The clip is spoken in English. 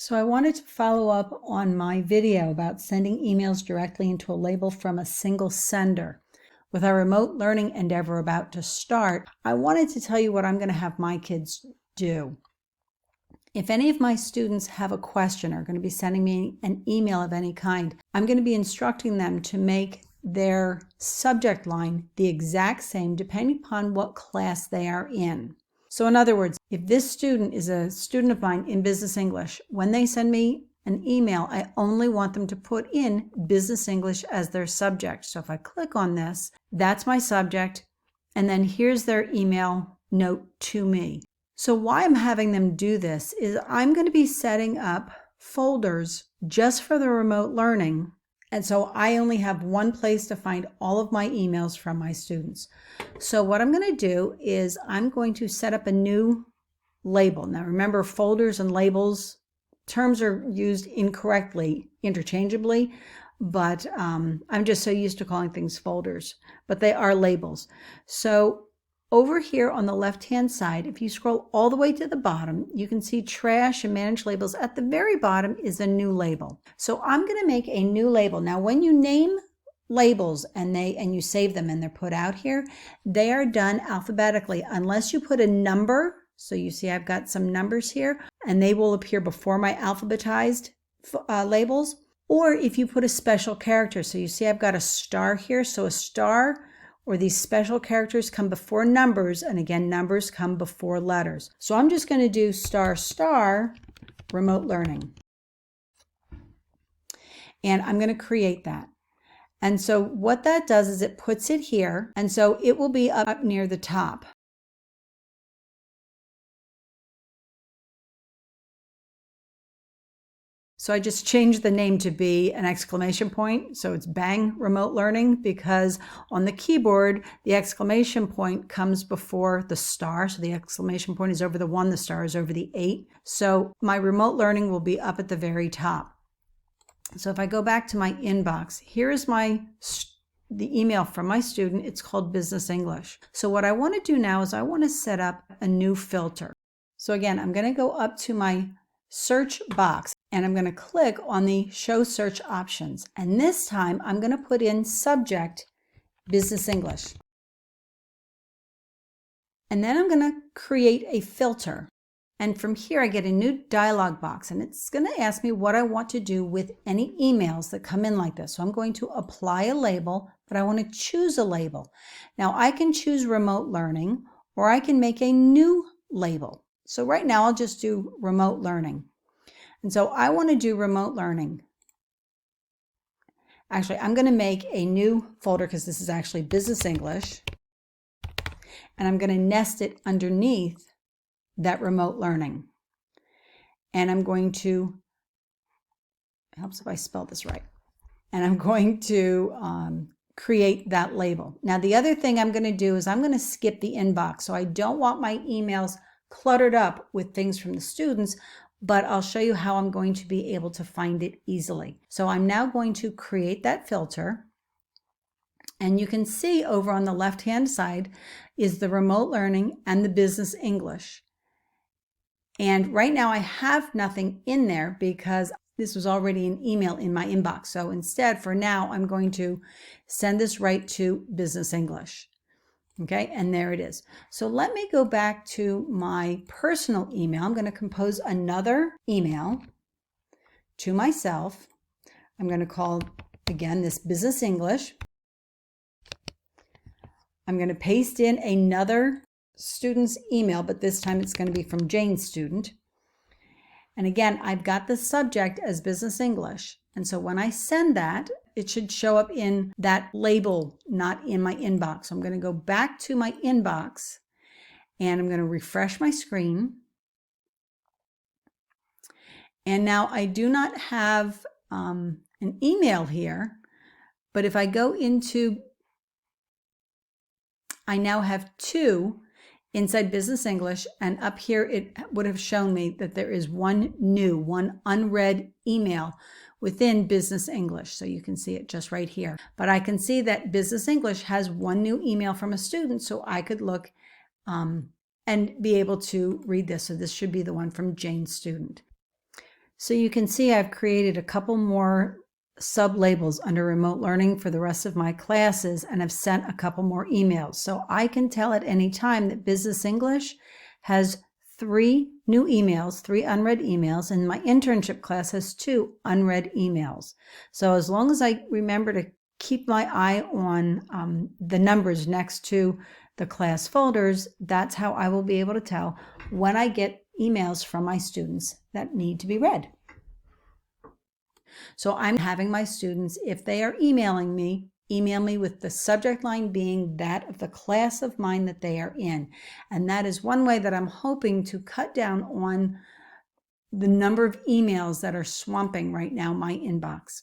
So I wanted to follow up on my video about sending emails directly into a label from a single sender. With our remote learning endeavor about to start, I wanted to tell you what I'm going to have my kids do. If any of my students have a question or are going to be sending me an email of any kind, I'm going to be instructing them to make their subject line the exact same depending upon what class they are in. So in other words, if this student is a student of mine in Business English, when they send me an email, I only want them to put in Business English as their subject. So if I click on this, that's my subject, and then here's their email note to me. So why I'm having them do this is I'm going to be setting up folders just for the remote learning. And so I only have one place to find all of my emails from my students. So what I'm going to do is I'm going to set up a new label. Now remember, folders and labels, terms are used incorrectly, interchangeably, but I'm just so used to calling things folders, but they are labels. So over here on the left-hand side, if you scroll all the way to the bottom, you can see trash and manage labels. At the very bottom is a new label. So I'm going to make a new label. Now, when you name labels and you save them and they're put out here, they are done alphabetically unless you put a number. So you see I've got some numbers here and they will appear before my alphabetized labels. Or if you put a special character. So you see I've got a star here. So a star or these special characters come before numbers, and again, numbers come before letters. So I'm just going to do star star remote learning. And I'm going to create that. And so what that does is it puts it here, and so it will be up near the top. So I just changed the name to be an exclamation point. So it's bang remote learning, because on the keyboard, the exclamation point comes before the star. So the exclamation point is over the 1, the star is over the 8. So my remote learning will be up at the very top. So if I go back to my inbox, here is the email from my student. It's called Business English. So what I want to do now is I want to set up a new filter. So again, I'm going to go up to my search box and I'm going to click on the show search options. And this time I'm going to put in subject Business English. And then I'm going to create a filter. And from here I get a new dialog box and it's going to ask me what I want to do with any emails that come in like this. So I'm going to apply a label, but I want to choose a label. Now I can choose remote learning or I can make a new label. So right now I'll just do remote learning. And so I want to do remote learning. Actually, I'm going to make a new folder because this is actually Business English. And I'm going to nest it underneath that remote learning. And I'm going to, it helps if I spell this right. And I'm going to create that label. Now, the other thing I'm going to do is I'm going to skip the inbox. So I don't want my emails cluttered up with things from the students, but I'll show you how I'm going to be able to find it easily. So I'm now going to create that filter. And you can see over on the left-hand side is the remote learning and the Business English. And right now I have nothing in there because this was already an email in my inbox. So instead, for now, I'm going to send this right to Business English. Okay, and there it is. So let me go back to my personal email. I'm going to compose another email to myself. I'm going to call, again, this Business English. I'm going to paste in another student's email, but this time it's going to be from Jane's student. And again, I've got the subject as Business English. And so when I send that, it should show up in that label, not in my inbox. So I'm going to go back to my inbox and I'm going to refresh my screen. And now I do not have an email here, but if I go into, I now have 2 inside Business English, and up here it would have shown me that there is one unread email within Business English. So you can see it just right here. But I can see that Business English has one new email from a student, so I could look and be able to read this. So this should be the one from Jane's student. So you can see I've created a couple more sub-labels under remote learning for the rest of my classes, and I've sent a couple more emails. So I can tell at any time that Business English has 3 new emails, 3 unread emails, and my internship class has 2 unread emails. So as long as I remember to keep my eye on the numbers next to the class folders, that's how I will be able to tell when I get emails from my students that need to be read. So I'm having my students, if they are emailing me, email me with the subject line being that of the class of mine that they are in. And that is one way that I'm hoping to cut down on the number of emails that are swamping right now my inbox.